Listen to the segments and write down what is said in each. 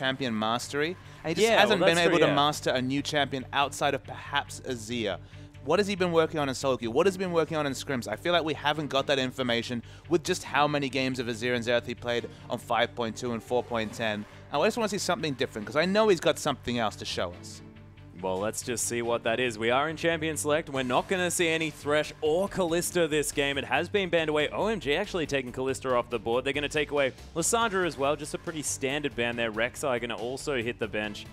champion mastery, and he just hasn't been able to master a new champion outside of perhaps Azir. What has he been working on in solo queue? What has he been working on in scrims? I feel like we haven't got that information with just how many games of Azir and Xerath he played on 5.2 and 4.10. I just want to see something different, because I know he's got something else to show us. Well, let's just see what that is. We are in Champion Select. We're not going to see any Thresh or Kalista this game. It has been banned away. OMG actually taking Kalista off the board. They're going to take away Lissandra as well. Just a pretty standard ban there. Rek'Sai going to also hit the bench.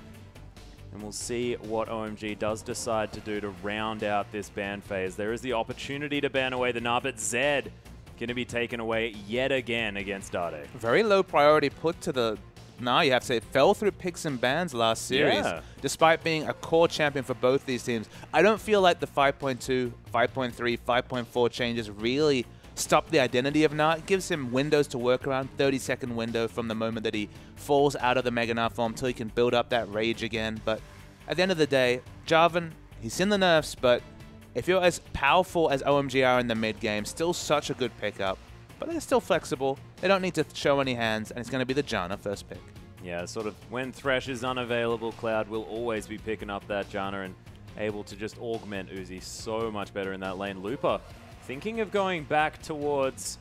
And we'll see what OMG does decide to do to round out this ban phase. There is the opportunity to ban away the Gnar, but Zed going to be taken away yet again against Dade. Very low priority put to the Gnar, you have to say. It fell through picks and bans last series, despite being a core champion for both these teams. I don't feel like the 5.2, 5.3, 5.4 changes really stop the identity of Gnar. It gives him windows to work around, 30-second window from the moment that he falls out of the Mega Gnar form till he can build up that rage again. But at the end of the day, Jarvan, he's seen the nerfs, but if you're as powerful as OMG are in the mid game, still such a good pickup. But they're still flexible. They don't need to show any hands, and it's going to be the Janna first pick. Yeah, sort of when Thresh is unavailable, Cloud will always be picking up that Janna and able to just augment Uzi so much better in that lane. Looper thinking of going back towards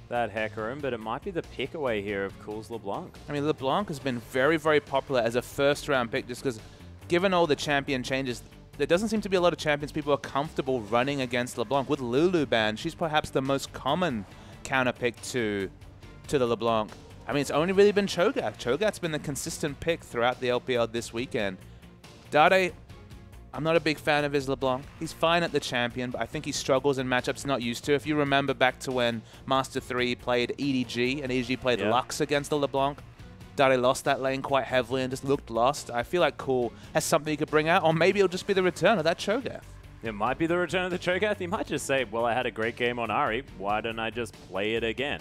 that Hecarim, but it might be the pick away here of Cool's LeBlanc. I mean, LeBlanc has been very, very popular as a first-round pick just because, given all the champion changes, there doesn't seem to be a lot of champions people are comfortable running against LeBlanc. With Lulu banned, she's perhaps the most common counter pick to the LeBlanc. I mean, it's only really been Cho'Gath. Cho'Gath's been the consistent pick throughout the LPL this weekend. Dade, I'm not a big fan of his LeBlanc. He's fine at the champion, but I think he struggles in matchups not used to. If you remember back to when Master3 played EDG and EDG played Lux against the LeBlanc, Dade lost that lane quite heavily and just looked lost. I feel like Cool has something he could bring out, or maybe it'll just be the return of that Cho'Gath. It might be the return of the Cho'Gath. He might just say, well, I had a great game on Ahri. Why don't I just play it again?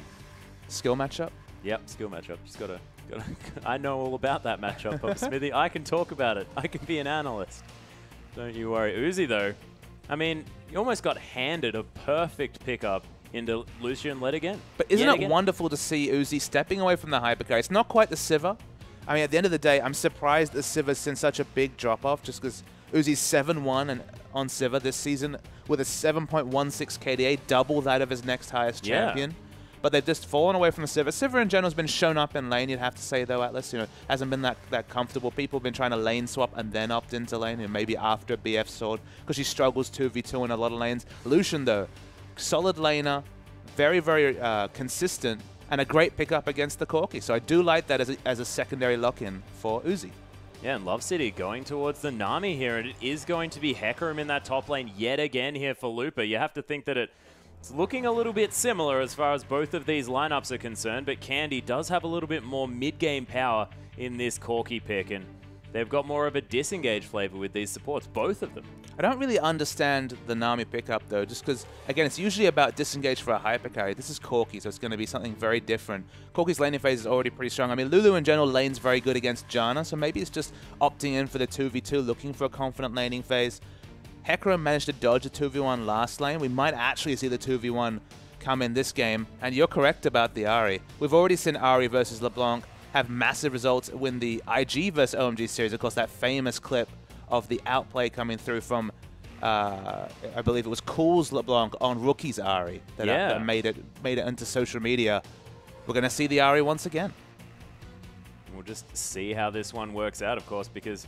Skill matchup? Yep, skill matchup. Just gotta I know all about that matchup, Smithy. I can talk about it. I can be an analyst. Don't you worry. Uzi, though, I mean, you almost got handed a perfect pickup into Lucian led again. But isn't it wonderful to see Uzi stepping away from the hypercar? It's not quite the Sivir. I mean, at the end of the day, I'm surprised that Sivir's seen such a big drop-off just because Uzi's 7-1 on Sivir this season with a 7.16 KDA, double that of his next highest champion. But they've just fallen away from the Sivir. Sivir in general has been shown up in lane, you'd have to say, though, Atlas. You know, hasn't been that comfortable. People have been trying to lane swap and then opt into lane, and maybe after BF Sword, because she struggles 2v2 in a lot of lanes. Lucian, though, solid laner, very, very consistent, and a great pickup against the Corki. So I do like that as a secondary lock-in for Uzi. Yeah, and Love City going towards the Nami here, and it is going to be Hecarim in that top lane yet again here for Looper. You have to think that it's looking a little bit similar as far as both of these lineups are concerned, but Candy does have a little bit more mid-game power in this Corki pick, and they've got more of a disengage flavor with these supports, both of them. I don't really understand the Nami pickup, though, just because, again, it's usually about disengage for a hyper carry. This is Corki, so it's going to be something very different. Corki's laning phase is already pretty strong. I mean, Lulu in general lanes very good against Janna, so maybe it's just opting in for the 2v2, looking for a confident laning phase. Hecarim managed to dodge a 2v1 last lane. We might actually see the 2v1 come in this game. And you're correct about the Ahri. We've already seen Ahri versus LeBlanc have massive results when the IG versus OMG series. Of course, that famous clip of the outplay coming through from, I believe it was Cool's LeBlanc on Rookie's Ahri that made it into social media. We're going to see the Ahri once again. We'll just see how this one works out, of course, because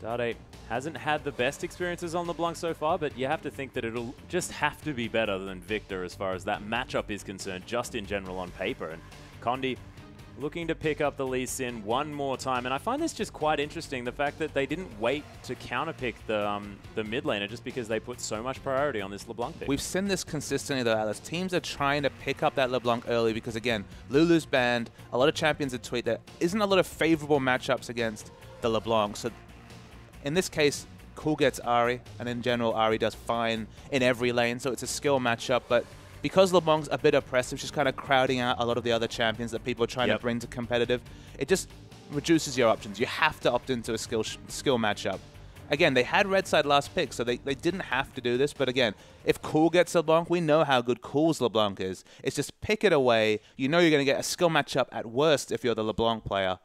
Dade hasn't had the best experiences on LeBlanc so far, but you have to think that it'll just have to be better than Victor as far as that matchup is concerned, just in general on paper. And Condi looking to pick up the Lee Sin one more time. And I find this just quite interesting, the fact that they didn't wait to counterpick the mid laner just because they put so much priority on this LeBlanc pick. We've seen this consistently, though, Alice. Teams are trying to pick up that LeBlanc early because, again, Lulu's banned. A lot of champions have tweeted there isn't a lot of favorable matchups against the LeBlanc. So in this case, Cool gets Ahri, and in general, Ahri does fine in every lane, so it's a skill matchup. But because LeBlanc's a bit oppressive, she's kind of crowding out a lot of the other champions that people are trying to bring to competitive, it just reduces your options. You have to opt into a skill matchup. Again, they had red side last pick, so they didn't have to do this. But again, if Cool gets LeBlanc, we know how good Cool's LeBlanc is. It's just pick it away. You know you're going to get a skill matchup at worst if you're the LeBlanc player.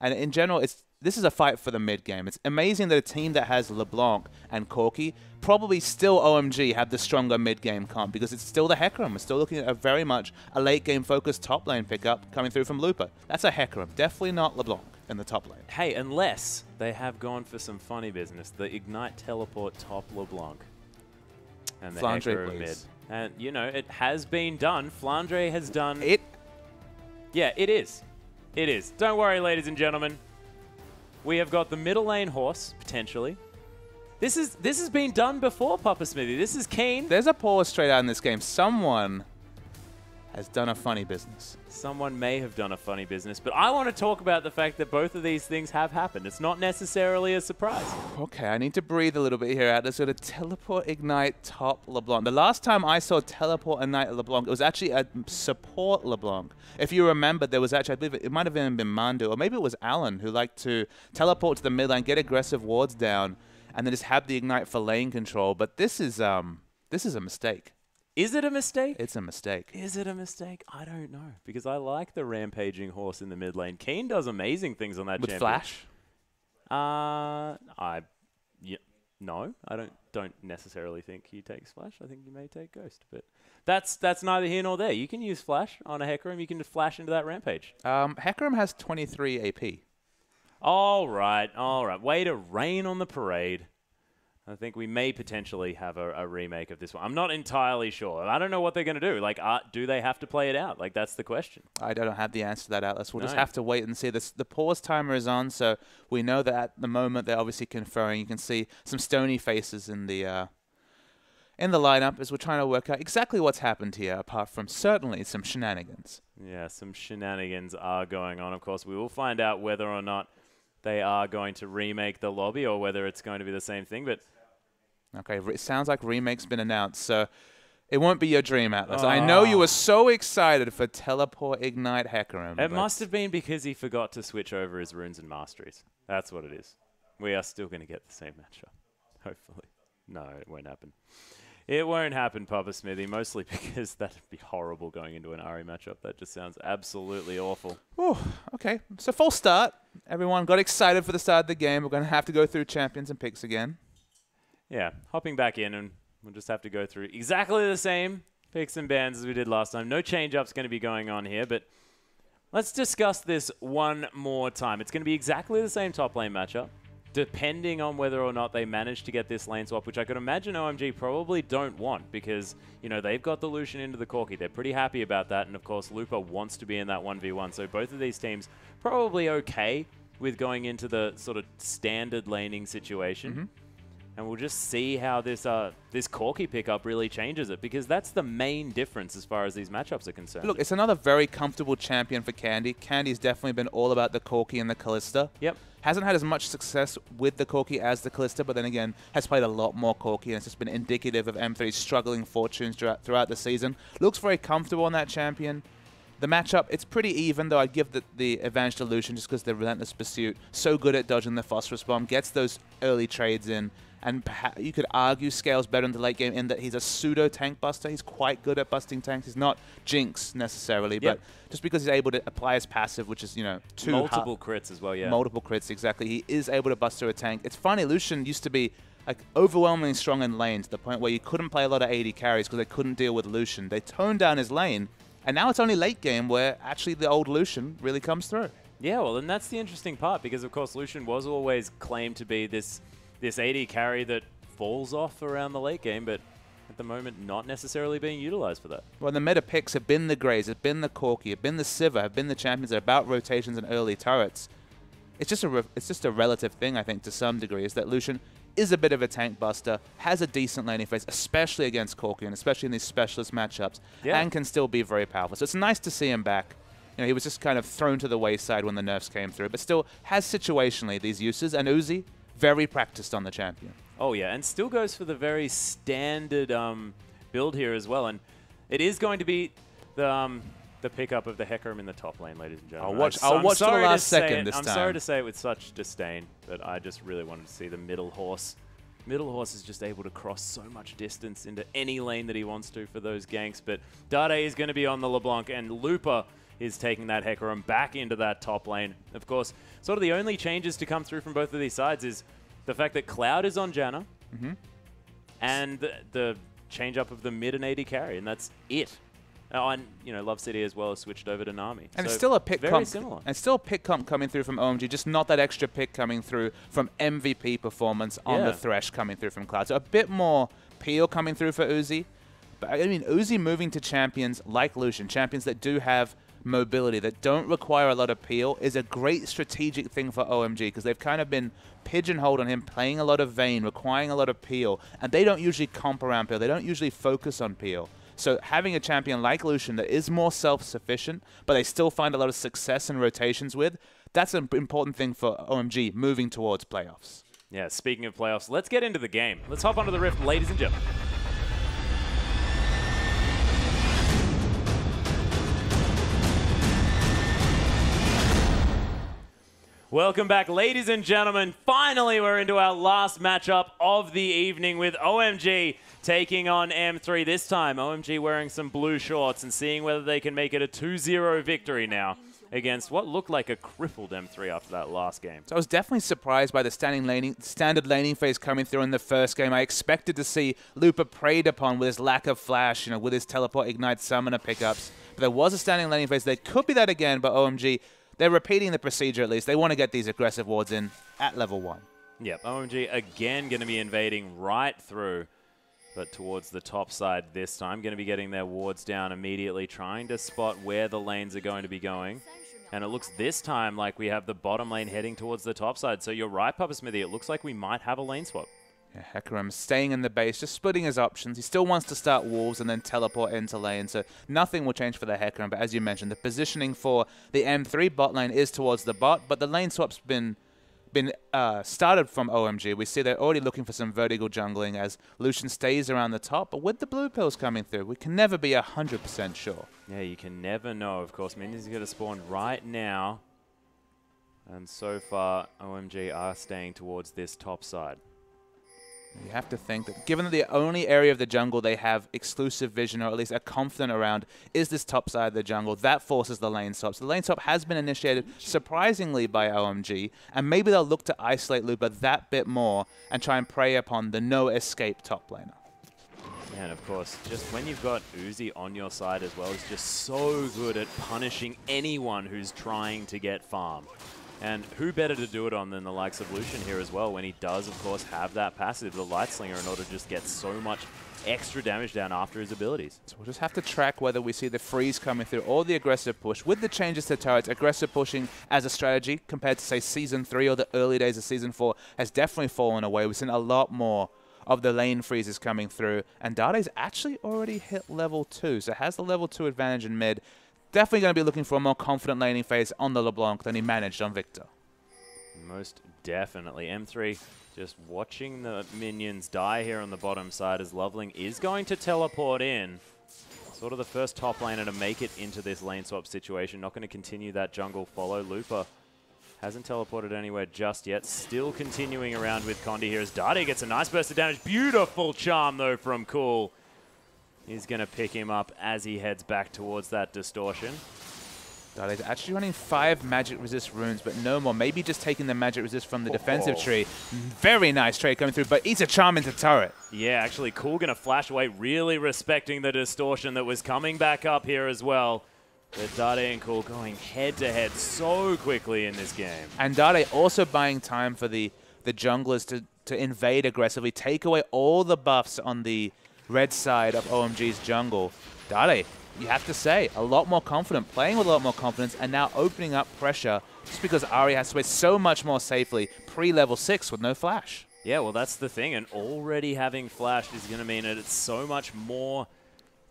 And in general, this is a fight for the mid game. It's amazing that a team that has LeBlanc and Corki, probably still OMG, have the stronger mid game comp because it's still the Hecarim. We're still looking at a very much a late game focused top lane pickup coming through from Lupa. That's a Hecarim, definitely not LeBlanc in the top lane. Hey, unless they have gone for some funny business, the Ignite teleport top LeBlanc and the Hecarim mid. And, you know, it has been done. Flandre has done... It? Yeah, it is. It is. Don't worry, ladies and gentlemen. We have got the middle lane horse, potentially. This has been done before, Papa Smithy. This is Keen. There's a pause straight out in this game. Someone has done a funny business. Someone may have done a funny business, but I want to talk about the fact that both of these things have happened. It's not necessarily a surprise. Okay, I need to breathe a little bit here. Let's go to teleport Ignite top LeBlanc. The last time I saw teleport Ignite LeBlanc, it was actually a support LeBlanc. If you remember, there was actually, I believe it might have even been Mandu, or maybe it was Alan, who liked to teleport to the mid lane, get aggressive wards down, and then just have the Ignite for lane control. But this is a mistake. Is it a mistake? It's a mistake. Is it a mistake? I don't know, because I like the rampaging horse in the mid lane. Keen does amazing things on that With champion. Flash? No, I don't necessarily think he takes Flash. I think he may take Ghost, but that's neither here nor there. You can use Flash on a Hecarim. You can just flash into that rampage. Hecarim has 23 AP. All right. Way to rain on the parade. I think we may potentially have a remake of this one. I'm not entirely sure. I don't know what they're going to do. Like, do they have to play it out? Like, that's the question. I don't have the answer to that, Atlas. We'll just have to wait and see. The pause timer is on, so we know that at the moment they're obviously conferring. You can see some stony faces in the lineup as we're trying to work out exactly what's happened here, apart from certainly some shenanigans. Yeah, some shenanigans are going on. Of course, we will find out whether or not they are going to remake the lobby or whether it's going to be the same thing. But okay, it sounds like remake's been announced, so it won't be your dream, Atlas. I know you were so excited for Teleport Ignite Hecarim. It must have been because he forgot to switch over his runes and masteries. That's what it is. We are still going to get the same matchup, hopefully. No, it won't happen. It won't happen, Papa Smithy, mostly because that would be horrible going into an Ari matchup. That just sounds absolutely awful. Whew, okay, so full start. Everyone got excited for the start of the game. We're going to have to go through champions and picks again. Yeah, hopping back in, and we'll just have to go through exactly the same picks and bans as we did last time. No change-up's going to be going on here, but let's discuss this one more time. It's going to be exactly the same top lane matchup, depending on whether or not they manage to get this lane swap, which I could imagine OMG probably don't want because, you know, they've got the Lucian into the Corki. They're pretty happy about that, and of course, Lupa wants to be in that 1v1, so both of these teams probably okay with going into the sort of standard laning situation. Mm-hmm. And we'll just see how this Corki pickup really changes it, because that's the main difference as far as these matchups are concerned. Look, it's another very comfortable champion for Candy. Candy's definitely been all about the Corki and the Kalista. Yep. Hasn't had as much success with the Corki as the Kalista, but then again, has played a lot more Corki, and it's just been indicative of M3's struggling fortunes throughout the season. Looks very comfortable on that champion. The matchup, it's pretty even, though I'd give the advantage to Lucian just because the Relentless Pursuit, so good at dodging the Phosphorus Bomb, gets those early trades in. And you could argue scales better in the late game in that he's a pseudo-tank buster. He's quite good at busting tanks. He's not Jinx necessarily, but just because he's able to apply his passive, which is, you know, multiple crits as well, yeah. Multiple crits, exactly. He is able to bust through a tank. It's funny, Lucian used to be like overwhelmingly strong in lane to the point where you couldn't play a lot of AD carries because they couldn't deal with Lucian. They toned down his lane, and now it's only late game where actually the old Lucian really comes through. Yeah, well, and that's the interesting part, because of course Lucian was always claimed to be this AD carry that falls off around the late game, but at the moment not necessarily being utilized for that. Well, the meta picks have been the Greys, have been the Corki, have been the Sivir, have been the champions that are about rotations and early turrets. It's just a relative thing, I think, to some degree, is that Lucian is a bit of a tank buster, has a decent laning phase, especially against Corki, and especially in these specialist matchups, and can still be very powerful. So it's nice to see him back. You know, he was just kind of thrown to the wayside when the nerfs came through, but still has situationally these uses, and Uzi, very practiced on the champion. Oh yeah, and still goes for the very standard build here as well, and it is going to be the pickup of the Hecarim in the top lane, ladies and gentlemen. I'll watch the last second this time. I'm sorry to say it with such disdain, but I just really wanted to see the middle horse. Middle horse is just able to cross so much distance into any lane that he wants to for those ganks, but Dade is going to be on the LeBlanc, and Lupa is taking that Hecarim back into that top lane. Of course, sort of the only changes to come through from both of these sides is the fact that Cloud is on Janna, and the change up of the mid and AD carry, and that's it. Oh, and Love City as well has switched over to Nami. And so it's still a pick very comp. similar. And still a pick comp coming through from OMG, just not that extra pick coming through from MVP performance on the Thresh coming through from Cloud. So a bit more peel coming through for Uzi. But I mean, Uzi moving to champions like Lucian, champions that do have mobility, that don't require a lot of peel, is a great strategic thing for OMG, because they've kind of been pigeonholed on him playing a lot of Vayne, requiring a lot of peel, and they don't usually comp around peel. They don't usually focus on peel. So having a champion like Lucian that is more self-sufficient, but they still find a lot of success in rotations with, that's an important thing for OMG moving towards playoffs. Yeah, speaking of playoffs, let's get into the game. Let's hop onto the Rift, ladies and gentlemen. Welcome back, ladies and gentlemen. Finally, we're into our last matchup of the evening with OMG taking on M3. This time, OMG wearing some blue shorts and seeing whether they can make it a 2-0 victory now against what looked like a crippled M3 after that last game. So I was definitely surprised by the standard laning phase coming through in the first game. I expected to see Lupa preyed upon with his lack of flash, with his teleport, ignite, summoner pickups. But there was a standing laning phase. There could be that again, but OMG, they're repeating the procedure at least. They want to get these aggressive wards in at level 1. Yep, OMG again going to be invading right through, but towards the top side this time. Going to be getting their wards down immediately, trying to spot where the lanes are going to be going. And it looks this time like we have the bottom lane heading towards the top side. So you're right, Papa Smithy, it looks like we might have a lane swap. Yeah, Hecarim staying in the base, just splitting his options. He still wants to start Wolves and then teleport into lane, so nothing will change for the Hecarim. But as you mentioned, the positioning for the M3 bot lane is towards the bot, but the lane swap's been started from OMG. We see they're already looking for some vertical jungling as Lucian stays around the top, but with the blue pills coming through, we can never be 100% sure. Yeah, you can never know. Of course, minions are going to spawn right now, and so far, OMG are staying towards this top side. You have to think that given that the only area of the jungle they have exclusive vision, or at least are confident around, is this top side of the jungle, that forces the lane swap. So the lane swap has been initiated surprisingly by OMG, and maybe they'll look to isolate Lupa that bit more and try and prey upon the no-escape top laner. And of course, just when you've got Uzi on your side as well, he's just so good at punishing anyone who's trying to get farm. And who better to do it on than the likes of Lucian here as well, when he does, of course, have that passive, the Light Slinger, in order to just get so much extra damage down after his abilities. So we'll just have to track whether we see the freeze coming through or the aggressive push. With the changes to turrets, aggressive pushing as a strategy compared to, say, Season 3 or the early days of Season 4 has definitely fallen away. We've seen a lot more of the lane freezes coming through. And Dade's actually already hit level 2, so has the level 2 advantage in mid. Definitely going to be looking for a more confident laning phase on the LeBlanc than he managed on Victor. Most definitely. M3 just watching the minions die here on the bottom side as Loveling is going to teleport in. Sort of the first top laner to make it into this lane swap situation. Not going to continue that jungle follow. Lupa hasn't teleported anywhere just yet. Still continuing around with Condi here as Dade gets a nice burst of damage. Beautiful charm though from Cool. He's going to pick him up as he heads back towards that distortion. Dade's actually running 5 magic resist runes, but no more. Maybe just taking the magic resist from the defensive tree. Very nice trade coming through, but he's a charm into turret. Yeah, actually, Cool going to flash away, really respecting the distortion that was coming back up here as well. But Dade and Cool going head-to-head so quickly in this game. And Dade also buying time for the junglers to invade aggressively, take away all the buffs on the red side of OMG's jungle. Dade, you have to say, a lot more confident, playing with a lot more confidence, and now opening up pressure just because Ahri has to play so much more safely pre-level 6 with no flash. Yeah, well, that's the thing, and already having flash is going to mean that it's so much more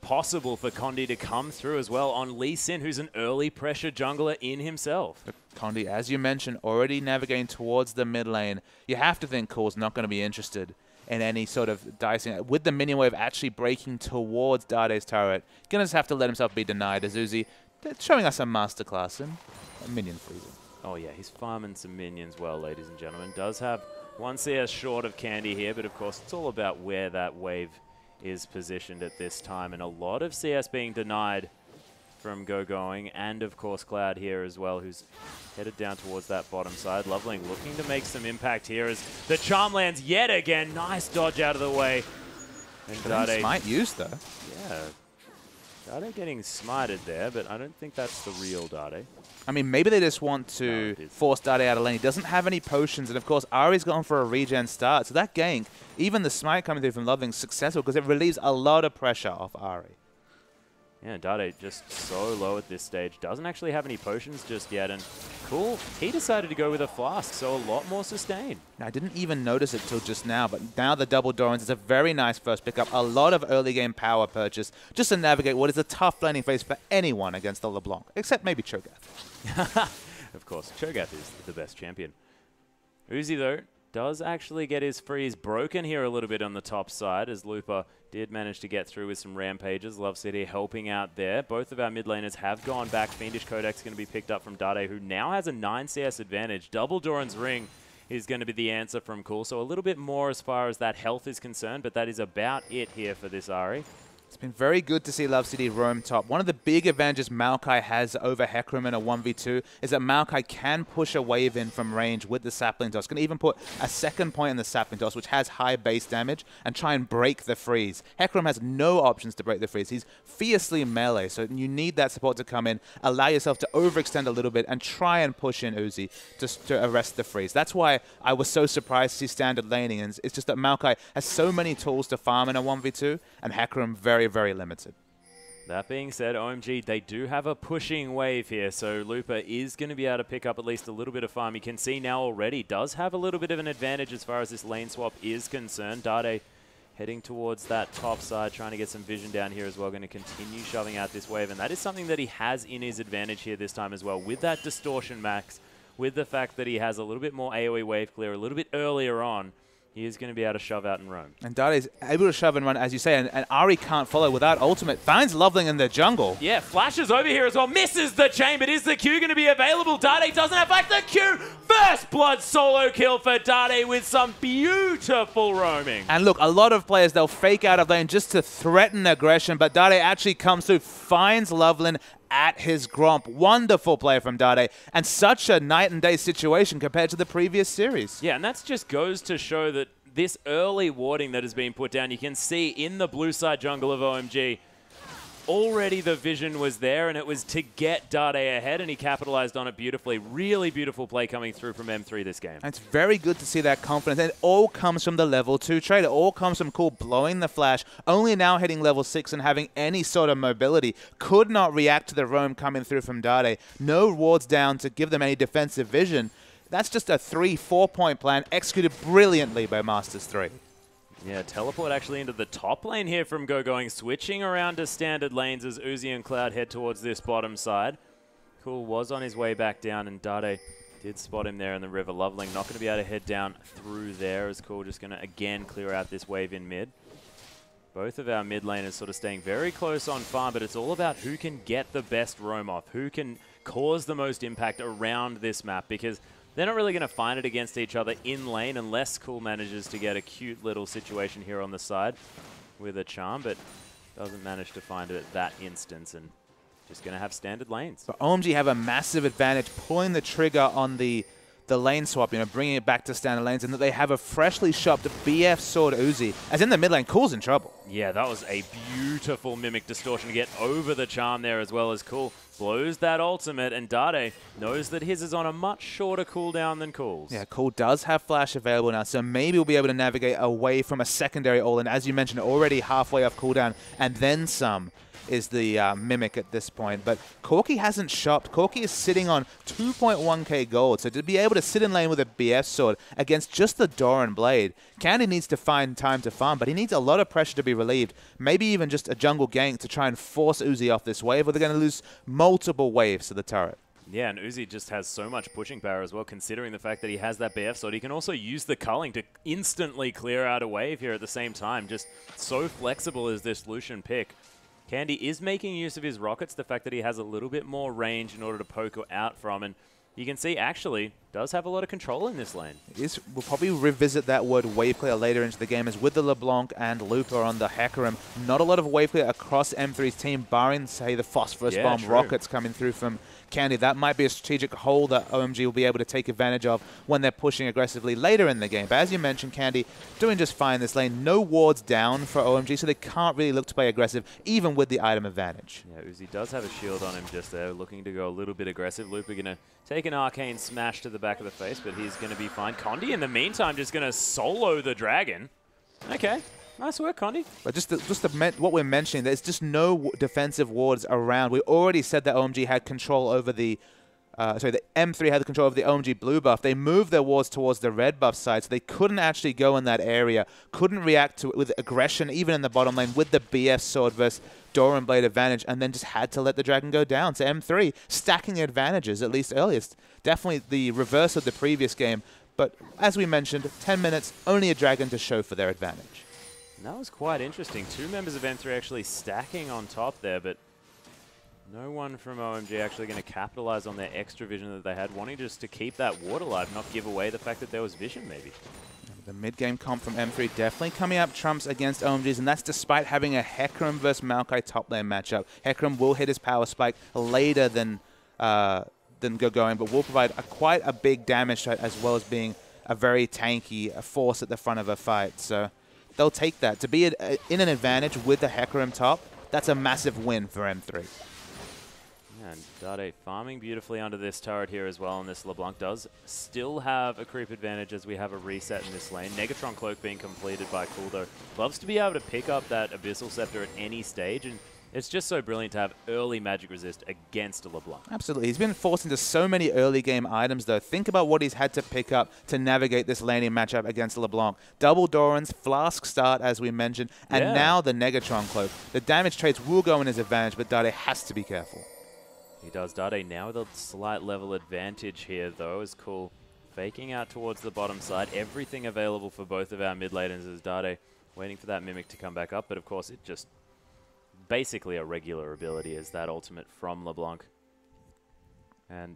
possible for Condi to come through as well on Lee Sin, who's an early pressure jungler in himself. But Condi, as you mentioned, already navigating towards the mid lane. You have to think Cool's not going to be interested in any sort of dicing. With the minion wave actually breaking towards Dade's turret, gonna just have to let himself be denied as Uzi showing us a masterclass in minion freezing. Oh yeah, he's farming some minions well, ladies and gentlemen. Does have one CS short of Candy here, but of course it's all about where that wave is positioned at this time, and a lot of CS being denied from Going, and of course Cloud here as well, who's headed down towards that bottom side. Loveling looking to make some impact here as the charm lands yet again. Nice dodge out of the way. And Dade, smite used though. Yeah. Dade getting smited there, but I don't think that's the real Dade. I mean, maybe they just want to force Dade out of lane. He doesn't have any potions, and of course, Ari's gone for a regen start. So that gank, even the smite coming through from Loveling, successful because it relieves a lot of pressure off Ari. Yeah, Dade just so low at this stage. Doesn't actually have any potions just yet, and cool, he decided to go with a flask, so a lot more sustain. Now, I didn't even notice it till just now, but now the double Dorans is a very nice first pickup. A lot of early game power purchase just to navigate what is a tough laning phase for anyone against the LeBlanc, except maybe Cho'Gath. Of course, Cho'Gath is the best champion. Uzi, though, does actually get his freeze broken here a little bit on the top side, as Lupa did manage to get through with some rampages. Love City helping out there. Both of our mid laners have gone back. Fiendish Codex going to be picked up from Dade, who now has a 9 CS advantage. Double Doran's Ring is going to be the answer from Cool. So a little bit more as far as that health is concerned, but that is about it here for this Ari. It's been very good to see Love City roam top. One of the big advantages Maokai has over Hecarim in a 1v2 is that Maokai can push a wave in from range with the sapling toss. Can even put a second point in the sapling toss, which has high base damage, and try and break the freeze. Hecarim has no options to break the freeze. He's fiercely melee, so you need that support to come in, allow yourself to overextend a little bit, and try and push in Uzi to arrest the freeze. That's why I was so surprised to see standard laning, and it's just that Maokai has so many tools to farm in a 1v2, and Hecarim very limited. That being said, OMG, they do have a pushing wave here, so Lupa is going to be able to pick up at least a little bit of farm. You can see now already does have a little bit of an advantage as far as this lane swap is concerned. Dade heading towards that top side, trying to get some vision down here as well, going to continue shoving out this wave, and that is something that he has in his advantage here this time as well, with that distortion max, with the fact that he has a little bit more AoE wave clear a little bit earlier on. He is going to be able to shove out and roam. And Dade is able to shove and run, as you say, and Ari can't follow without ultimate. Finds Loveling in the jungle. Yeah, flashes over here as well. Misses the chain, but is the Q going to be available? Dade doesn't have back the Q. First blood solo kill for Dade with some beautiful roaming. And look, a lot of players, they'll fake out of lane just to threaten aggression, but Dade actually comes through, finds Loveling at his Gromp. Wonderful play from Dade, and such a night and day situation compared to the previous series. Yeah, and that just goes to show that this early warding that has been put down, you can see in the blue side jungle of OMG, already the vision was there, and it was to get Dade ahead, and he capitalized on it beautifully. Really beautiful play coming through from M3 this game. And it's very good to see that confidence. And it all comes from the level 2 trade. It all comes from Cool blowing the flash, only now hitting level 6 and having any sort of mobility. Could not react to the roam coming through from Dade. No wards down to give them any defensive vision. That's just a 3-4 point plan executed brilliantly by Master3. Yeah, teleport actually into the top lane here from Going, switching around to standard lanes as Uzi and Cloud head towards this bottom side. Cool was on his way back down, and Dade did spot him there in the river. Loveling not going to be able to head down through there, as Cool just going to again clear out this wave in mid. Both of our mid laners sort of staying very close on farm, but it's all about who can get the best roam off, who can cause the most impact around this map, because they're not really going to find it against each other in lane unless Cool manages to get a cute little situation here on the side with a charm, but doesn't manage to find it at that instance, and just going to have standard lanes. But OMG have a massive advantage pulling the trigger on the lane swap, bringing it back to standard lanes, and that they have a freshly shopped BF Sword Uzi. As in the mid lane, Cool's in trouble. Yeah, that was a beautiful Mimic Distortion to get over the charm there, as well as Cool blows that ultimate, and Dade knows that his is on a much shorter cooldown than Cool's. Yeah, Cool does have flash available now, so maybe we'll be able to navigate away from a secondary all-in. As you mentioned, already halfway off cooldown, and then some is the Mimic at this point. But Corki hasn't shopped. Corki is sitting on 2.1k gold, so to be able to sit in lane with a BF sword against just the Doran Blade, Candy needs to find time to farm, but he needs a lot of pressure to be relieved. Maybe even just a jungle gank to try and force Uzi off this wave, or they're going to lose multiple waves to the turret. Yeah, and Uzi just has so much pushing power as well, considering the fact that he has that BF sword. He can also use the culling to instantly clear out a wave here at the same time. Just so flexible is this Lucian pick. Candy is making use of his rockets, the fact that he has a little bit more range in order to poke out from, and you can see actually does have a lot of control in this lane. We'll probably revisit that word wave clear later into the game, as with the LeBlanc and Looper on the Hecarim, not a lot of wave clear across M3's team, barring, say, the Phosphorus Bomb rockets coming through from Candy. That might be a strategic hole that OMG will be able to take advantage of when they're pushing aggressively later in the game. But as you mentioned, Candy doing just fine in this lane. No wards down for OMG, so they can't really look to play aggressive, even with the item advantage. Yeah, Uzi does have a shield on him just there, looking to go a little bit aggressive. Looper going to take an arcane smash to the back of the face, but he's going to be fine. Condi, in the meantime, just going to solo the dragon. Okay. Nice work, Condi. But what we're mentioning, there's just no defensive wards around. We already said that OMG had control over the the M3 had the control over the OMG blue buff. They moved their wards towards the red buff side, so they couldn't actually go in that area, couldn't react to it with aggression, even in the bottom lane, with the BF sword versus Doran Blade advantage, and then just had to let the dragon go down. So M3 stacking advantages, at least earliest. Definitely the reverse of the previous game, but as we mentioned, 10 minutes, only a dragon to show for their advantage. And that was quite interesting. Two members of M3 actually stacking on top there, but no one from OMG actually going to capitalize on their extra vision that they had, wanting just to keep that ward alive, not give away the fact that there was vision, maybe. The mid-game comp from M3 definitely coming up trumps against OMG's, and that's despite having a Hecarim versus Maokai top lane matchup. Hecarim will hit his power spike later than going, but will provide quite a big damage threat, as well as being a very tanky force at the front of a fight. So they'll take that. To be in an advantage with the Hecarim top, that's a massive win for M3. Yeah, and Dade farming beautifully under this turret here as well, and this LeBlanc does still have a creep advantage as we have a reset in this lane. Negatron Cloak being completed by Kuldo. Loves to be able to pick up that Abyssal Scepter at any stage, and it's just so brilliant to have early magic resist against a LeBlanc. Absolutely. He's been forced into so many early game items, though. Think about what he's had to pick up to navigate this laning matchup against LeBlanc. Double Dorans, Flask start, as we mentioned, and now the Negatron Cloak. The damage trades will go in his advantage, but Dade has to be careful. He does. Dade now with a slight level advantage here, though, is cool. Faking out towards the bottom side. Everything available for both of our mid laners is Dade waiting for that Mimic to come back up, but of course it just basically a regular ability is that ultimate from LeBlanc. And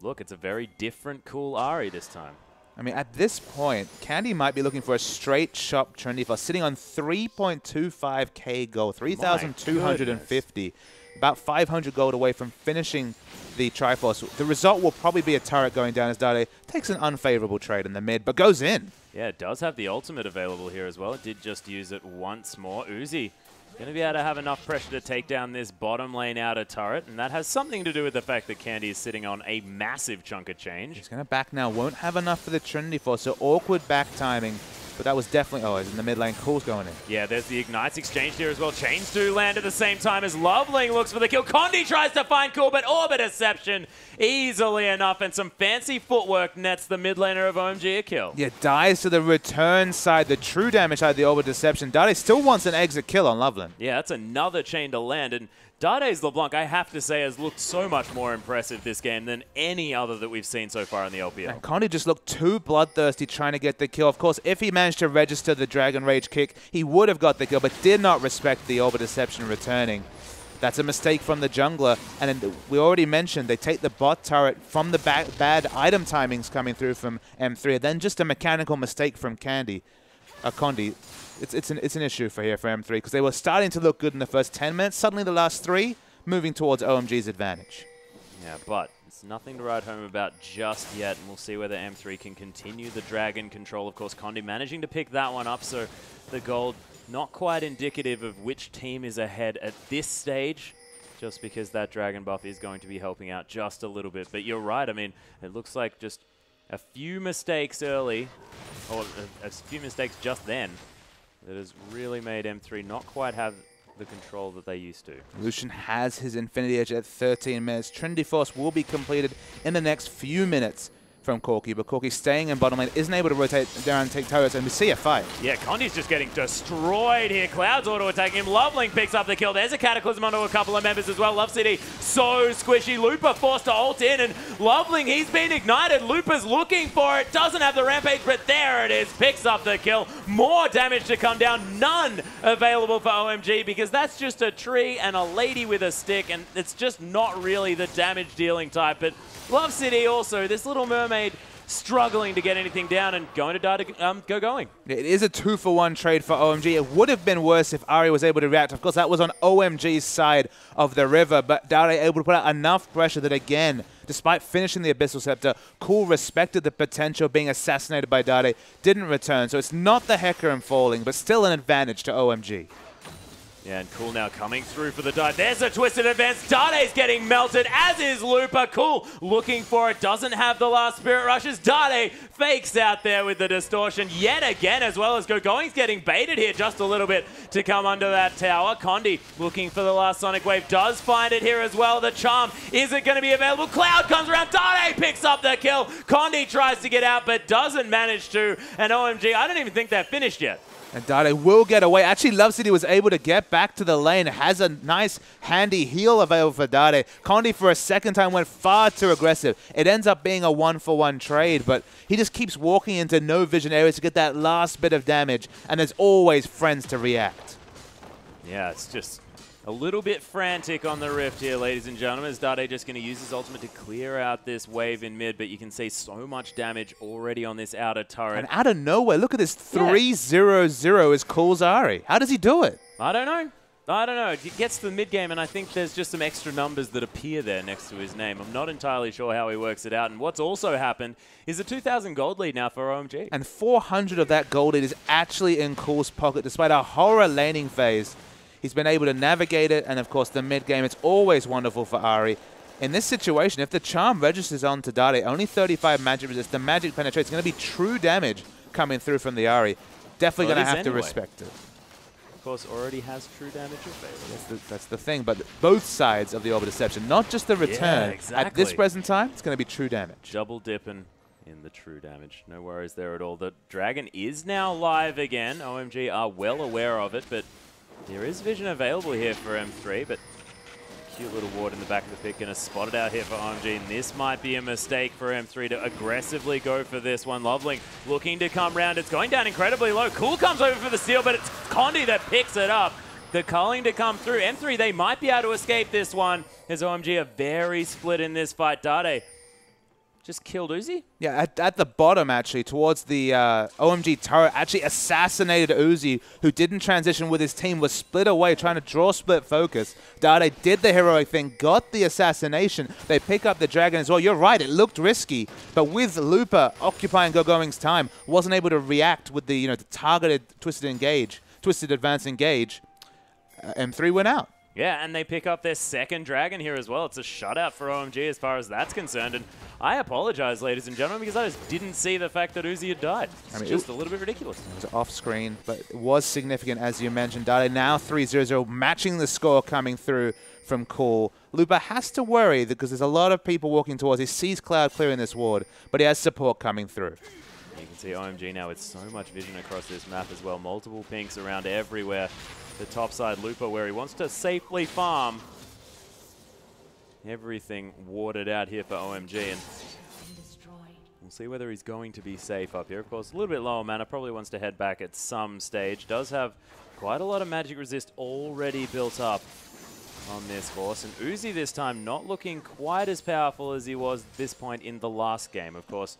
look, it's a very different cool Ahri this time. I mean, at this point, Candy might be looking for a straight shop trendy for sitting on 3.25k gold, 3,250. About 500 gold away from finishing the Triforce. The result will probably be a turret going down as Dade takes an unfavorable trade in the mid, but goes in. Yeah, it does have the ultimate available here as well. It did just use it once more. Uzi going to be able to have enough pressure to take down this bottom lane outer turret, and that has something to do with the fact that Candy is sitting on a massive chunk of change. He's going to back now. Won't have enough for the Trinity Force, so awkward back timing. But that was definitely... Oh, he's in the mid lane. Cool's going in. Yeah, there's the Ignites exchange here as well. Chains do land at the same time as Loveling looks for the kill. Condi tries to find Cool, but Orb Deception easily enough, and some fancy footwork nets the mid laner of OMG a kill. Yeah, dies to the return side, the true damage side of the Orb Deception. Dade still wants an exit kill on Loveland. Yeah, that's another chain to land, and Dade's LeBlanc, I have to say, has looked so much more impressive this game than any other that we've seen so far in the LPL. And Condi just looked too bloodthirsty trying to get the kill. Of course, if he managed to register the Dragon Rage kick, he would have got the kill, but did not respect the Orb Deception returning. That's a mistake from the jungler. And then we already mentioned they take the bot turret from the bad item timings coming through from M3, and then just a mechanical mistake from Condi. It's an issue for M3 because they were starting to look good in the first 10 minutes. Suddenly the last 3 moving towards OMG's advantage. Yeah, but it's nothing to write home about just yet, and we'll see whether M3 can continue the dragon control. Of course, Condi managing to pick that one up, so the gold not quite indicative of which team is ahead at this stage, just because that dragon buff is going to be helping out just a little bit. But you're right, I mean, it looks like just a few mistakes early, or a few mistakes just then, that has really made M3 not quite have the control that they used to. Lucian has his Infinity Edge at 13 minutes. Trinity Force will be completed in the next few minutes from Corki, but Corki staying in bottom lane, isn't able to rotate down and take turrets, and we see a fight. Yeah, Condi's just getting destroyed here. Cloud's auto-attacking him. Loveling picks up the kill. There's a Cataclysm onto a couple of members as well. Love City so squishy. Looper forced to ult in, and Loveling, he's been ignited. Looper's looking for it. Doesn't have the rampage, but there it is. Picks up the kill. More damage to come down. None available for OMG because that's just a tree and a lady with a stick, and it's just not really the damage-dealing type. But Love City also, this little mermaid struggling to get anything down and going to die to go going. It is a 2-for-1 trade for OMG. It would have been worse if Ahri was able to react. Of course, that was on OMG's side of the river, but Dare able to put out enough pressure that, again, despite finishing the Abyssal Scepter, Cool respected the potential of being assassinated by Dare, didn't return. So it's not the Hecarim falling, but still an advantage to OMG. Yeah, and Cool now coming through for the dive. There's a twisted advance. Dade's getting melted, as is Looper. Cool looking for it. Doesn't have the last Spirit Rushes. Dade fakes out there with the distortion yet again, as well as Going's getting baited here just a little bit to come under that tower. Condi looking for the last Sonic Wave. Does find it here as well. The Charm isn't going to be available. Cloud comes around. Dade picks up the kill. Condi tries to get out, but doesn't manage to. And OMG, I don't even think they're finished yet. And Dade will get away. Actually, Love City was able to get back to the lane. Has a nice, handy heal available for Dade. Condi, for a second time, went far too aggressive. It ends up being a 1-for-1 trade, but he just keeps walking into no vision areas to get that last bit of damage, and there's always friends to react. Yeah, it's just a little bit frantic on the Rift here, ladies and gentlemen. Is Dade just going to use his ultimate to clear out this wave in mid, but you can see so much damage already on this outer turret. And out of nowhere, look at this 3-0-0 is Cool's Ahri. How does he do it? I don't know. I don't know. It gets to the mid game, and I think there's just some extra numbers that appear there next to his name. I'm not entirely sure how he works it out. And what's also happened is a 2,000 gold lead now for OMG. And 400 of that gold lead is actually in Cool's pocket, despite a horror laning phase. He's been able to navigate it, and of course the mid game, it's always wonderful for Ahri. In this situation, if the Charm registers onto Dade, only 35 magic resist, the magic penetrates. It's going to be true damage coming through from the Ahri. Definitely going to have to respect it. Of course, already has true damage available. That's the thing, but both sides of the Orb of Deception, not just the return. Yeah, exactly. At this present time, it's going to be true damage. Double dipping in the true damage. No worries there at all. The Dragon is now live again. OMG are well aware of it, but there is vision available here for M3, but cute little ward in the back of the pick, going to spot it out here for OMG, and this might be a mistake for M3 to aggressively go for this one. Loveling looking to come round. It's going down incredibly low. Cool comes over for the steal, but it's Condi that picks it up. The culling to come through. M3, they might be able to escape this one, as OMG are very split in this fight. Dade just killed Uzi? Yeah, at the bottom, actually, towards the OMG turret, actually assassinated Uzi, who didn't transition with his team, was split away, trying to draw split focus. Dade did the heroic thing, got the assassination. They pick up the Dragon as well. You're right, it looked risky, but with Looper occupying Going's time, wasn't able to react with the, the targeted twisted advance engage. M3 went out. Yeah, and they pick up their second Dragon here as well. It's a shutout for OMG as far as that's concerned. And I apologize, ladies and gentlemen, because I just didn't see the fact that Uzi had died. It's just a little bit ridiculous. It was off screen, but it was significant, as you mentioned. Dade now 3-0-0, matching the score coming through from Cool. Looper has to worry because there's a lot of people walking towards. He sees Cloud clearing this ward, but he has support coming through. You can see OMG now with so much vision across this map as well. Multiple pinks around everywhere. The top side Looper where he wants to safely farm. Everything warded out here for OMG, and we'll see whether he's going to be safe up here. Of course, a little bit lower mana, probably wants to head back at some stage. Does have quite a lot of magic resist already built up on this horse, and Uzi this time not looking quite as powerful as he was at this point in the last game. Of course,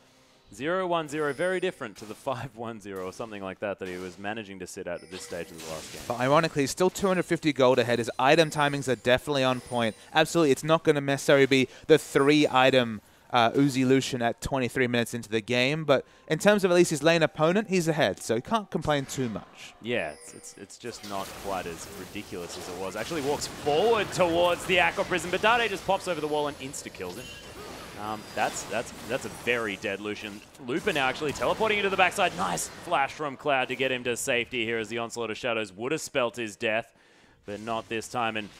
0-1-0, very different to the 5-1-0 or something like that he was managing to sit at this stage of the last game. But ironically, he's still 250 gold ahead. His item timings are definitely on point. Absolutely, it's not going to necessarily be the 3-item Uzi Lucian at 23 minutes into the game, but in terms of at least his lane opponent, he's ahead, so he can't complain too much. Yeah, it's just not quite as ridiculous as it was. Actually walks forward towards the Aqua Prison, but Dade just pops over the wall and insta-kills him. That's a very dead Lucian. Looper now actually teleporting into the backside. Nice flash from Cloud to get him to safety here as the Onslaught of Shadows would have spelt his death, but not this time. And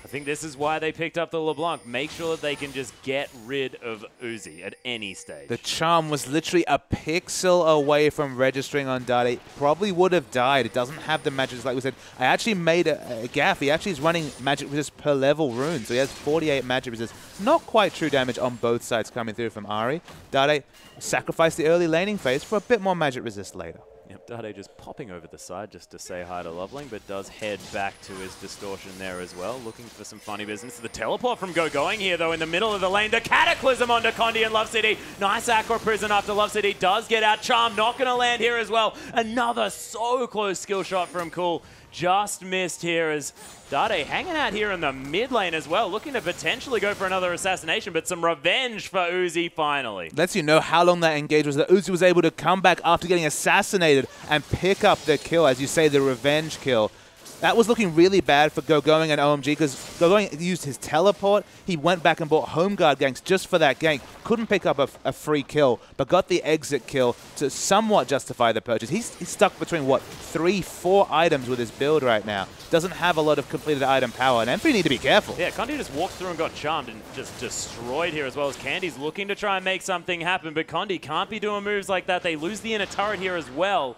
I think this is why they picked up the LeBlanc. Make sure that they can just get rid of Uzi at any stage. The charm was literally a pixel away from registering on Dade. Probably would have died. It doesn't have the magic, like we said. I actually made a gaff. He actually is running magic resist per level rune, so he has 48 magic resist. Not quite true damage on both sides coming through from Ahri. Dade sacrificed the early laning phase for a bit more magic resist later. Yep, Dade just popping over the side just to say hi to Loveling, but does head back to his distortion there as well, looking for some funny business. The teleport from going here, though, in the middle of the lane. The Cataclysm onto Condi and Love City. Nice Aqua Prison after Love City does get out. Charm not going to land here as well. Another so close skill shot from Cool. Just missed here as Dade hanging out here in the mid lane as well, looking to potentially go for another assassination, but some revenge for Uzi finally. Lets you know how long that engage was. That Uzi was able to come back after getting assassinated and pick up the kill, as you say, the revenge kill. That was looking really bad for Going and OMG because Going used his teleport. He went back and bought home guard ganks just for that gank. Couldn't pick up a free kill, but got the exit kill to somewhat justify the purchase. He's stuck between, what, 3-4 items with his build right now. Doesn't have a lot of completed item power, and M3 need to be careful. Yeah, Condi just walked through and got charmed and just destroyed here, as well as Candy's looking to try and make something happen, but Condi can't be doing moves like that. They lose the inner turret here as well.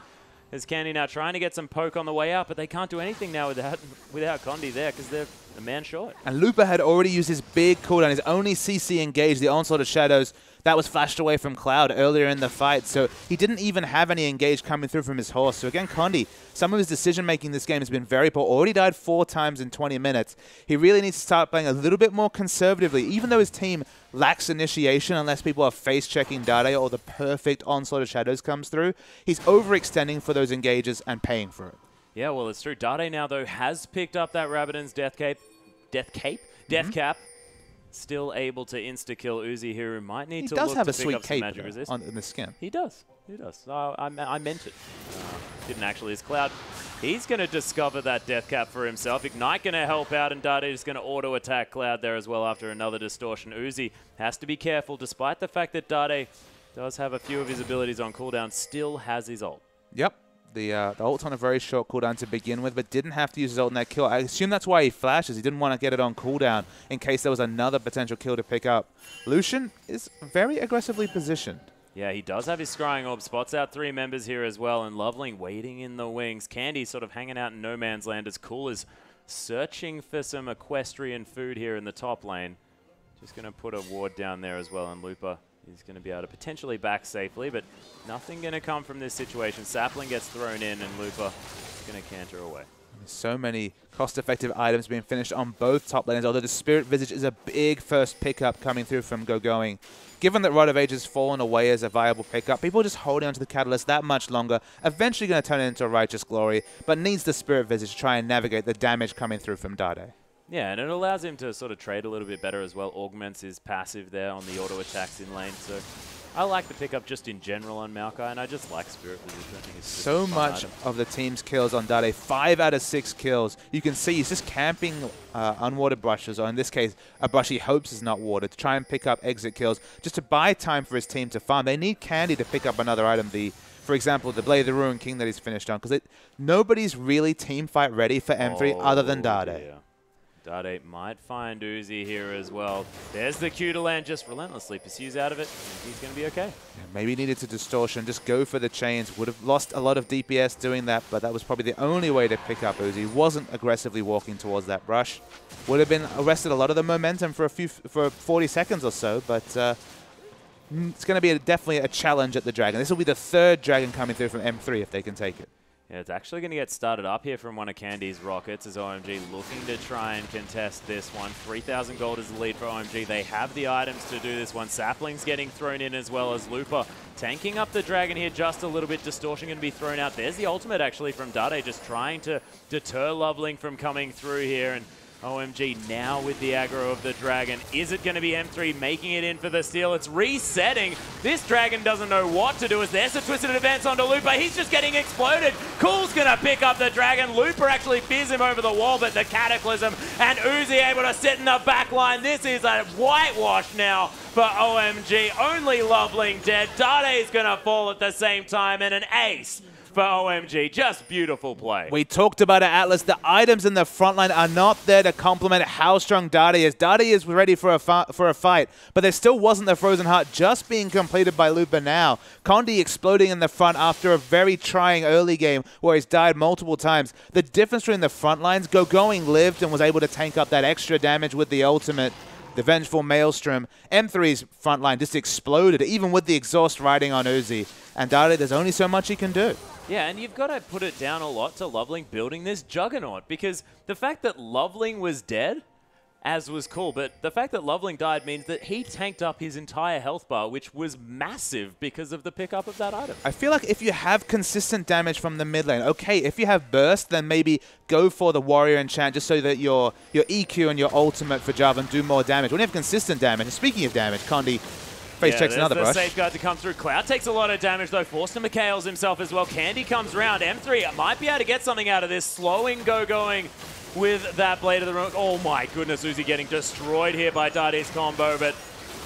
As Candy now trying to get some poke on the way out, but they can't do anything now without Condi there because they're a man short. And Lupa had already used his big cooldown, his only CC engage, the Onslaught of Shadows. That was flashed away from Cloud earlier in the fight, so he didn't even have any engage coming through from his horse. So again, Condi, some of his decision-making this game has been very poor. Already died 4 times in 20 minutes. He really needs to start playing a little bit more conservatively, even though his team lacks initiation unless people are face-checking Dade or the perfect Onslaught of Shadows comes through. He's overextending for those engages and paying for it. Yeah, well, it's true. Dade now, though, has picked up that Rabbidan's Death Cap. Still able to insta-kill Uzi here, who might need to look to pick up some magic resist. In the skin. He does. He does. I meant it. Didn't actually. His Cloud. He's going to discover that Death Cap for himself. Ignite going to help out, and Dade is going to auto-attack Cloud there as well after another distortion. Uzi has to be careful, despite the fact that Dade does have a few of his abilities on cooldown, still has his ult. Yep. The ult's on a very short cooldown to begin with, but didn't have to use his ult in that kill. I assume that's why he flashes. He didn't want to get it on cooldown in case there was another potential kill to pick up. Lucian is very aggressively positioned. Yeah, he does have his scrying orb. Spots out 3 members here as well, and Loveling waiting in the wings. Candy sort of hanging out in no man's land as Cool is searching for some equestrian food here in the top lane. Just going to put a ward down there as well, and Lupa is going to be able to potentially back safely, but nothing going to come from this situation. Sapling gets thrown in, and Lupa is going to canter away. There's so many cost-effective items being finished on both top lanes, although the Spirit Visage is a big first pickup coming through from Going. Given that Rod of Age has fallen away as a viable pickup, people are just holding onto the Catalyst that much longer, eventually going to turn it into a Righteous Glory, but needs the Spirit Visage to try and navigate the damage coming through from Dade. Yeah, and it allows him to sort of trade a little bit better as well. Augments his passive there on the auto attacks in lane. So I like the pickup just in general on Maokai, and I just like Spirit Visage. I think it's so much of the team's kills on Dade, 5 out of 6 kills. You can see he's just camping unwatered brushes, or in this case, a brush he hopes is not watered, to try and pick up exit kills, just to buy time for his team to farm. They need Candy to pick up another item, for example, the Blade of the Ruined King that he's finished on, because nobody's really team fight ready for M3 other than Dade. Yeah. Dade might find Uzi here as well. There's the Q to land, just relentlessly pursues out of it. He's going to be okay. Yeah, maybe needed to distortion, just go for the chains. Would have lost a lot of DPS doing that, but that was probably the only way to pick up Uzi. Wasn't aggressively walking towards that brush. Would have been arrested a lot of the momentum for 40 seconds or so, but it's going to be definitely a challenge at the Dragon. This will be the 3rd Dragon coming through from M3 if they can take it. Yeah, it's actually going to get started up here from one of Candy's rockets as OMG looking to try and contest this one. 3,000 gold is the lead for OMG. They have the items to do this one. Sapling's getting thrown in as well as Lupa. Tanking up the Dragon here just a little bit. Distortion going to be thrown out. There's the ultimate actually from Dade, just trying to deter Loveling from coming through here. And OMG now with the aggro of the Dragon. Is it going to be M3 making it in for the steal? It's resetting. This Dragon doesn't know what to do as there's a twisted advance onto Lupa. He's just getting exploded. Cool's going to pick up the Dragon. Lupa actually fears him over the wall, but the Cataclysm and Uzi able to sit in the back line. This is a whitewash now for OMG. Only Loveling dead. Dade's going to fall at the same time, and an ace for OMG. Just beautiful play. We talked about it, Atlas. The items in the front line are not there to complement how strong Dade is. Dade is ready for a fight, but there still wasn't the Frozen Heart just being completed by Lupa now. Condi exploding in the front after a very trying early game where he's died multiple times. The difference between the front lines, Going lived and was able to tank up that extra damage with the ultimate. The Vengeful Maelstrom. M3's front line just exploded, even with the exhaust riding on Uzi. And Dade, there's only so much he can do. Yeah, and you've got to put it down a lot to Loveling building this Juggernaut, because the fact that Loveling was dead, as was cool, but the fact that Loveling died means that he tanked up his entire health bar, which was massive because of the pickup of that item. I feel like if you have consistent damage from the mid lane, okay, if you have burst, then maybe go for the Warrior Enchant just so that your EQ and your ultimate for Jarvan do more damage. When you have consistent damage, and speaking of damage, Condi face checks another brush. Safeguard to come through. Cloud takes a lot of damage though, forced to McHale's himself as well. Candy comes around. M3 might be able to get something out of this. Slowing Going with that Blade of the Rune. Oh my goodness, Uzi getting destroyed here by Dade's combo, but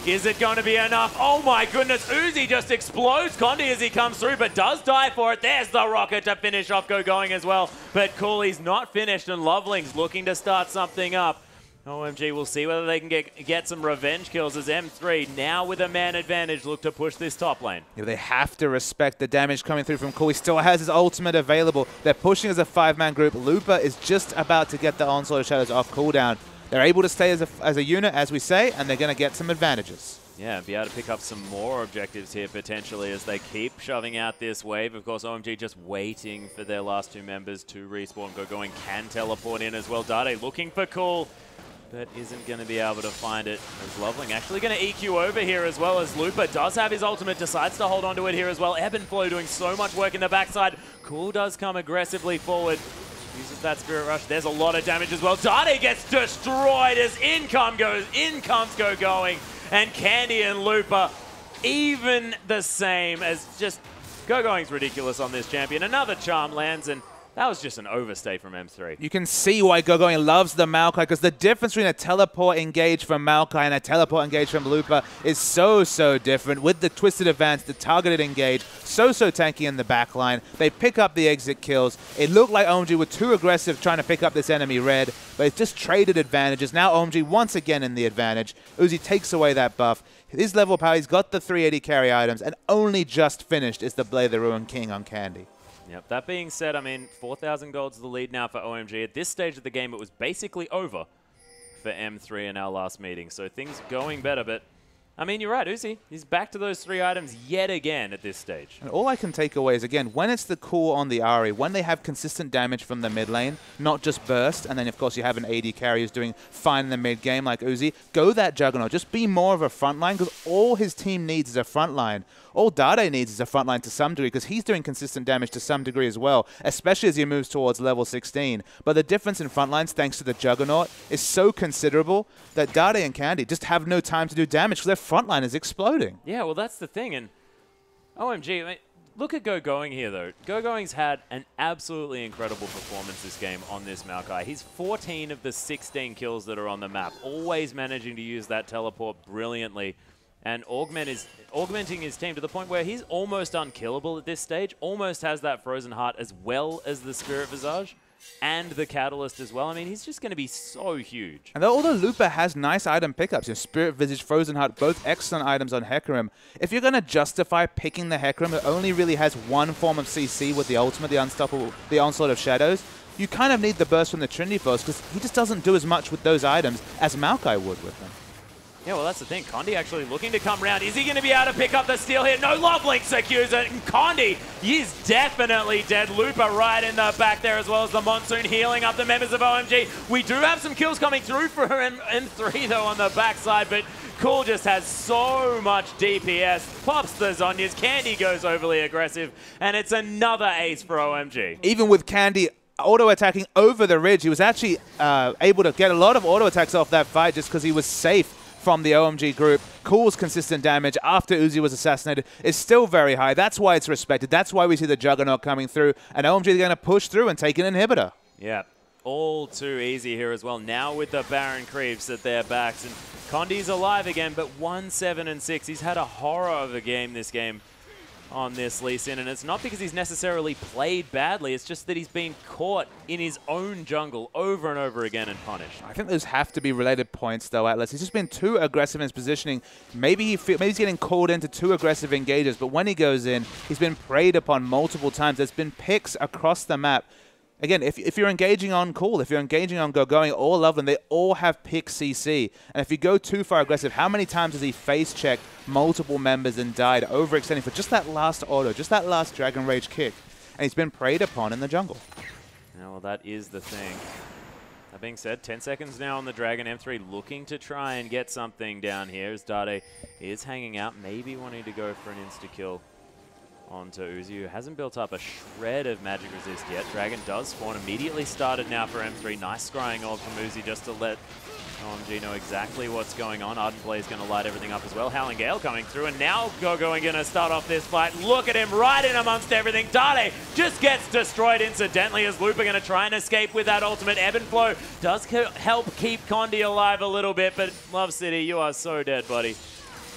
is it going to be enough? Oh my goodness, Uzi just explodes Condi as he comes through, but does die for it. There's the rocket to finish off Going as well, but Cooley's not finished and Loveling's looking to start something up. OMG, we'll see whether they can get some revenge kills as M3, now with a man advantage, look to push this top lane. Yeah, they have to respect the damage coming through from Cool. He still has his ultimate available. They're pushing as a 5-man group. Lupa is just about to get the Onslaught of Shadows off cooldown. They're able to stay as a unit, as we say, and they're going to get some advantages. Yeah, be able to pick up some more objectives here potentially as they keep shoving out this wave. Of course, OMG just waiting for their last two members to respawn. Going can teleport in as well. Dade looking for Cool, but isn't going to be able to find it. As Loveling actually going to EQ over here as well, as Lupa does have his ultimate, decides to hold on to it here as well. Ebb and Flow doing so much work in the backside. Cool does come aggressively forward. Uses that Spirit Rush. There's a lot of damage as well. Dade gets destroyed as in comes Going. And Candy and Lupa even the same, as just Going's ridiculous on this champion. Another charm lands, and that was just an overstay from M3. You can see why Going loves the Maokai, because the difference between a teleport engage from Maokai and a teleport engage from Lupa is so different. With the Twisted Advance, the targeted engage, so tanky in the backline. They pick up the exit kills. It looked like OMG were too aggressive trying to pick up this enemy red, but it's just traded advantages. Now OMG once again in the advantage. Uzi takes away that buff. His level of power, he's got the 380 carry items, and only just finished is the Blade of the Ruin King on Candy. Yep, that being said, I mean, 4,000 gold's the lead now for OMG. At this stage of the game, it was basically over for M3 in our last meeting. So things going better, but I mean, you're right, Uzi. He's back to those 3 items yet again at this stage. And all I can take away is, again, when it's the core on the Ahri, when they have consistent damage from the mid lane, not just burst, and then, of course, you have an AD carry who's doing fine in the mid game like Uzi, go that Juggernaut. Just be more of a front line, because all his team needs is a front line. All Dade needs is a front line to some degree, because he's doing consistent damage to some degree as well, especially as he moves towards level 16. But the difference in front lines, thanks to the Juggernaut, is so considerable that Dade and Candy just have no time to do damage, because their front line is exploding. Yeah, well, that's the thing. And OMG, I mean, look at Going here, though. Going's had an absolutely incredible performance this game on this Maokai. He's 14 of the 16 kills that are on the map, always managing to use that teleport brilliantly and augmenting his team to the point where he's almost unkillable at this stage, almost has that Frozen Heart as well as the Spirit Visage and the Catalyst as well. I mean, he's just going to be so huge. And although Lupa has nice item pickups, Spirit Visage, Frozen Heart, both excellent items on Hecarim, if you're going to justify picking the Hecarim that only really has one form of CC with the ultimate, the Onslaught of Shadows, you kind of need the burst from the Trinity Force, because he just doesn't do as much with those items as Maokai would with them. Yeah, well, that's the thing. Condi actually looking to come around. Is he going to be able to pick up the steal here? No, Loveling secures it. And Condi, he's definitely dead. Lupa right in the back there, as well as the Monsoon healing up the members of OMG. We do have some kills coming through for M3, though, on the backside, but Cool just has so much DPS. Pops the Zhonya's. Candy goes overly aggressive, and it's another ace for OMG. Even with Candy auto-attacking over the ridge, he was actually able to get a lot of auto-attacks off that fight just because he was safe from the OMG group. Cool's consistent damage after Uzi was assassinated is still very high. That's why it's respected. That's why we see the Juggernaut coming through. And OMG are going to push through and take an inhibitor. Yeah. all too easy here as well. Now with the Baron creeps at their backs, and Condi's alive again, but 1-7-6. He's had a horror of a game this game on this Lee Sin, and it's not because he's necessarily played badly, it's just that he's been caught in his own jungle over and over again and punished. I think those have to be related points though, Atlas. He's just been too aggressive in his positioning. Maybe he's getting called into too aggressive engages, but when he goes in, he's been preyed upon multiple times. There's been picks across the map. Again, if you're engaging on Cool, if you're engaging on going all Loveland, they all have pick CC. And if you go too far aggressive, how many times has he face-checked multiple members and died, overextending for just that last auto, just that last Dragon Rage kick? And he's been preyed upon in the jungle. Yeah, well, that is the thing. That being said, 10 seconds now on the Dragon. M3 looking to try and get something down here as Dade is hanging out, maybe wanting to go for an insta-kill onto Uzi, who hasn't built up a shred of magic resist yet. Dragon does spawn, immediately started now for M3. Nice scrying ult from Uzi just to let OMG know exactly what's going on. Ardent Play is going to light everything up as well. Howling Gale coming through, and now Gogo going to start off this fight. Look at him right in amongst everything. Dade just gets destroyed incidentally as Looper going to try and escape with that ultimate. Ebb and Flow does help keep Condi alive a little bit, but Love City, you are so dead, buddy.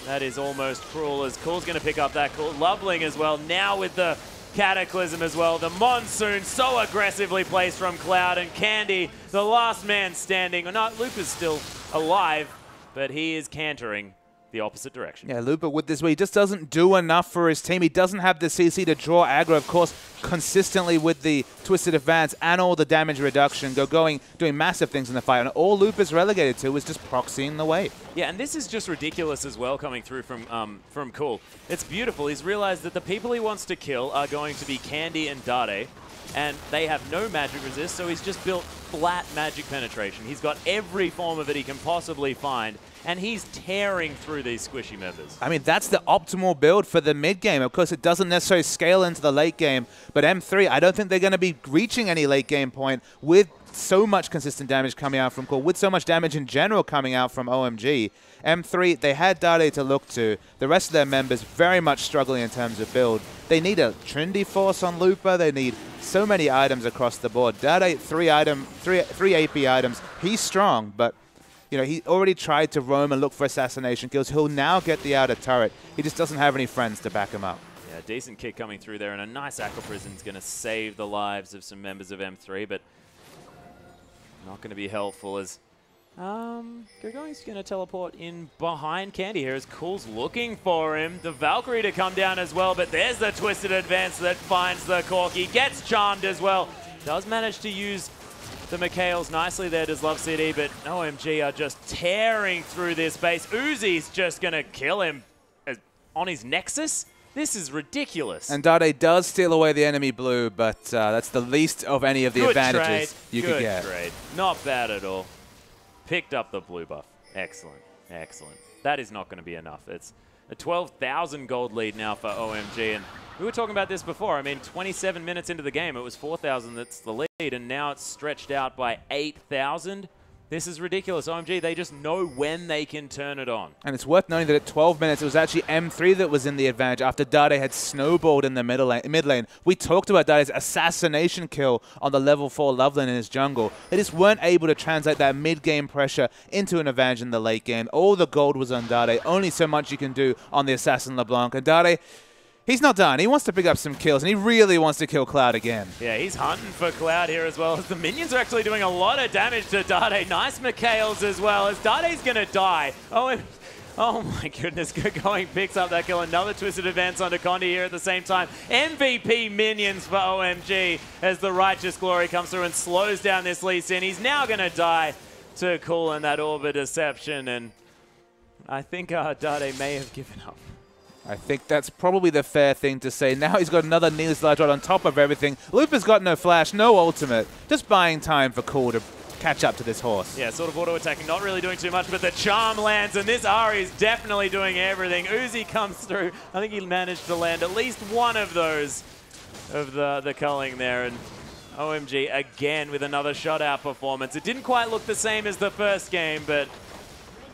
That is almost cruel, as Cool's going to pick up that Cool. Loveling as well, now with the Cataclysm as well. The Monsoon so aggressively placed from Cloud, and Candy, the last man standing. No, Looper's still alive, but he is cantering the opposite direction. Yeah, Looper with this, where he just doesn't do enough for his team. He doesn't have the CC to draw aggro, of course, consistently with the Twisted Advance and all the damage reduction, doing massive things in the fight. And all Looper's relegated to is just proxying the wave. Yeah, and this is just ridiculous as well coming through from Cool. It's beautiful. He's realized that the people he wants to kill are going to be Candy and Dade, and they have no magic resist, so he's just built flat magic penetration. He's got every form of it he can possibly find, and he's tearing through these squishy members. I mean, that's the optimal build for the mid game. Of course, it doesn't necessarily scale into the late game, but M3, I don't think they're going to be reaching any late game point with so much consistent damage coming out from Cool, with so much damage in general coming out from OMG. M3, they had Dade to look to. The rest of their members very much struggling in terms of build. They need a Trinity Force on Looper. They need so many items across the board. Dade, three AP items. He's strong, but you know, he already tried to roam and look for assassination kills. He'll now get the outer turret. He just doesn't have any friends to back him up. Yeah, decent kick coming through there, and a nice Aqua Prison's going to save the lives of some members of M3, but not going to be helpful as Gogo's going to teleport in behind Candy here as Cool's looking for him. The Valkyrie to come down as well, but there's the Twisted Advance that finds the Corki. Gets charmed as well. Does manage to use the Mikhails nicely there, does Love City, but OMG are just tearing through this base. Uzi's just going to kill him on his Nexus. This is ridiculous. And Dade does steal away the enemy blue, but that's the least of any of the advantages you could get. Good trade. Not bad at all. Picked up the blue buff. Excellent. Excellent. That is not going to be enough. It's a 12,000 gold lead now for OMG, and we were talking about this before. I mean, 27 minutes into the game, it was 4,000 that's the lead, and now it's stretched out by 8,000. This is ridiculous. OMG, they just know when they can turn it on. And it's worth noting that at 12 minutes, it was actually M3 that was in the advantage after Dade had snowballed in the mid lane. We talked about Dade's assassination kill on the level 4 Loveland in his jungle. They just weren't able to translate that mid-game pressure into an advantage in the late game. All the gold was on Dade. Only so much you can do on the Assassin LeBlanc. And Dade, he's not done. He wants to pick up some kills, and he really wants to kill Cloud again. Yeah, he's hunting for Cloud here as well, as the minions are actually doing a lot of damage to Dade. Nice Mikhails as well, as Dade's going to die. Oh my goodness, Going picks up that kill. Another Twisted Advance onto Condi here at the same time. MVP minions for OMG as the Righteous Glory comes through and slows down this Lee Sin. He's now going to die to Cool in that Orb of Deception, and I think Dade may have given up. I think that's probably the fair thing to say. Now he's got another Needless Large Rod on top of everything. Looper's got no flash, no ultimate. Just buying time for Cool to catch up to this horse. Yeah, sort of auto-attacking, not really doing too much, but the charm lands, and this Ari is definitely doing everything. Uzi comes through. I think he managed to land at least one of those of the culling there, and OMG again with another shutout performance. It didn't quite look the same as the first game, but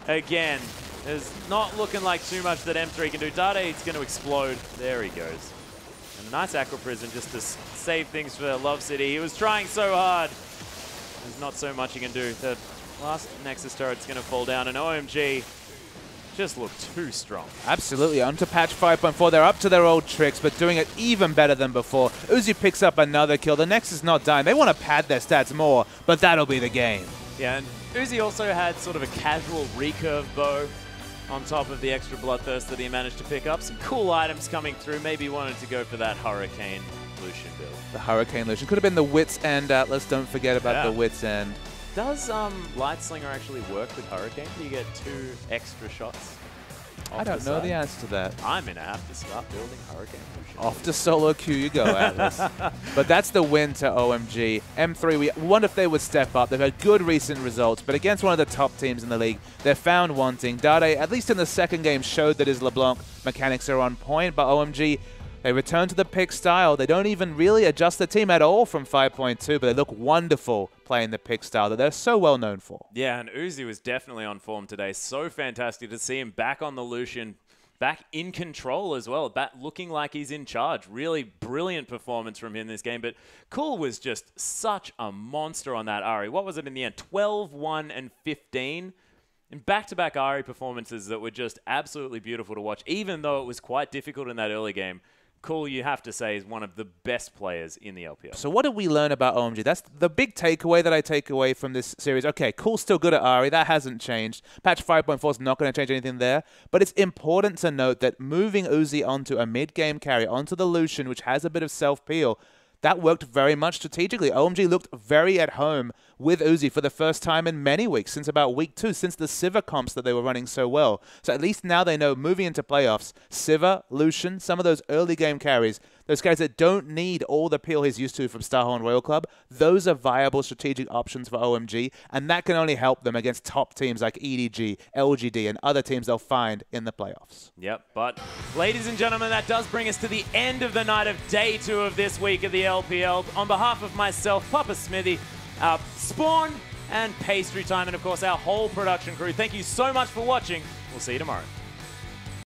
again, it's not looking like too much that M3 can do. Dade's going to explode. There he goes. And a nice Aqua Prison just to save things for Love City. He was trying so hard. There's not so much you can do. The last Nexus turret's going to fall down, and OMG just look too strong. Absolutely. On to patch 5.4. They're up to their old tricks, but doing it even better than before. Uzi picks up another kill. The Nexus not dying. They want to pad their stats more, but that'll be the game. Yeah, and Uzi also had sort of a casual recurve bow on top of the extra Bloodthirst that he managed to pick up. Some cool items coming through. Maybe he wanted to go for that Hurricane Lucian build. The Hurricane Lucian. Could have been the Wits End Atlas. Don't forget about the Wits End. Does Light Slinger actually work with Hurricane? Do you get 2 extra shots? I don't know the answer to that. I'm going to have to start building Hurricane Lucian. Off to solo queue you go, Atlas. But that's the win to OMG. M3, we wonder if they would step up. They've had good recent results, but against one of the top teams in the league, they're found wanting. Dade, at least in the second game, showed that his LeBlanc mechanics are on point, but OMG, they return to the pick style. They don't even really adjust the team at all from 5.2, but they look wonderful playing the pick style that they're so well known for. Yeah, and Uzi was definitely on form today. So fantastic to see him back on the Lucian, back in control as well, back looking like he's in charge. Really brilliant performance from him in this game, but Cool was just such a monster on that Ahri. What was it in the end? 12, 1, and 15? In back-to-back Ahri performances that were just absolutely beautiful to watch, even though it was quite difficult in that early game. Cool, you have to say, is one of the best players in the LPL. So what did we learn about OMG? That's the big takeaway that I take away from this series. Okay, Cool's still good at Ahri. That hasn't changed. Patch 5.4 is not going to change anything there. But it's important to note that moving Uzi onto a mid-game carry, onto the Lucian, which has a bit of self-peel, that worked very much strategically. OMG looked very at home with Uzi for the first time in many weeks, since about week 2, since the Sivir comps that they were running so well. So at least now they know, moving into playoffs, Sivir, Lucian, some of those early game carries, those guys that don't need all the peel he's used to from Starhorn Royal Club, those are viable strategic options for OMG, and that can only help them against top teams like EDG, LGD, and other teams they'll find in the playoffs. Yep, but ladies and gentlemen, that does bring us to the end of the night of day 2 of this week of the LPL. On behalf of myself, Papa Smithy, our Spawn and Pastry Time, and of course our whole production crew, thank you so much for watching. We'll see you tomorrow.